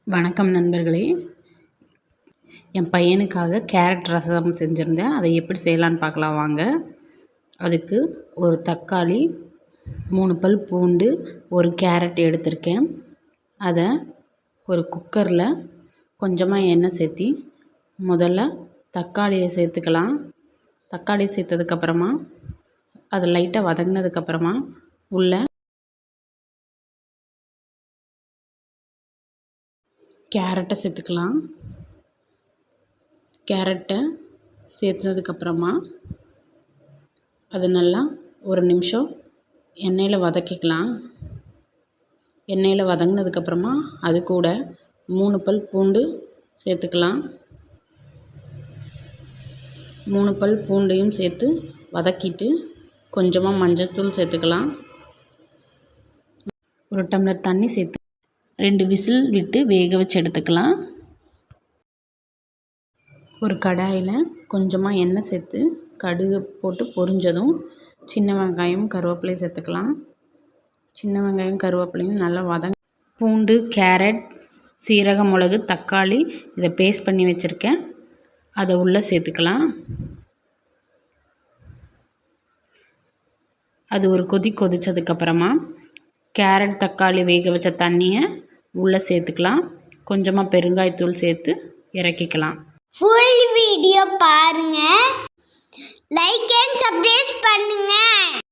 வணக்கம் நண்பர்களே. என் பையனுக்காக கேரட் ரசம் செஞ்சுருந்தேன். அதை எப்படி செய்யலான்னு பார்க்கலாம் வாங்க. அதுக்கு ஒரு தக்காளி, 3 பல் பூண்டு, ஒரு கேரட் எடுத்திருக்கேன். அதை ஒரு குக்கரில் கொஞ்சமாக எண்ணெய் சேர்த்தி முதல்ல தக்காளியை சேர்த்துக்கலாம். தக்காளி சேர்த்ததுக்கப்புறமா அதை லைட்டாக வதங்கினதுக்கப்புறமா உள்ள கேரட்டை சேர்த்துக்கலாம். கேரட்டை சேர்த்துனதுக்கப்புறமா அது நல்லா ஒரு நிமிஷம் எண்ணெயில் வதக்கிக்கலாம். எண்ணெயில் வதங்கினதுக்கப்புறமா அது கூட 3 பல் பூண்டு சேர்த்துக்கலாம். 3 பல் பூண்டையும் சேர்த்து வதக்கிட்டு கொஞ்சமாக மஞ்சள்தூள் சேர்த்துக்கலாம். ஒரு டம்ளர் தண்ணி சேர்த்து 2 விசில் விட்டு வேக வச்சு எடுத்துக்கலாம். ஒரு கடாயில் கொஞ்சமாக எண்ணெய் சேர்த்து கடுகு போட்டு பொரிஞ்சதும் சின்ன வெங்காயம், கருவேப்பிலை சேர்த்துக்கலாம். சின்ன வெங்காயம், கருவேப்பிலையும் நல்லா பூண்டு, கேரட், சீரகம், மிளகு, தக்காளி இதை பேஸ்ட் பண்ணி வச்சுருக்கேன். அதை உள்ளே சேர்த்துக்கலாம். அது ஒரு கொதித்ததுக்கப்புறமா கேரட், தக்காளி வேக வச்ச தண்ணியை உள்ளே சேர்த்துக்கலாம். கொஞ்சமாக பெருங்காயத்தூள் சேர்த்து இறக்கிக்கலாம். ஃபுல் வீடியோ பாருங்கள், லைக் அண்ட் சப்ஸ்கிரைப் பண்ணுங்கள்.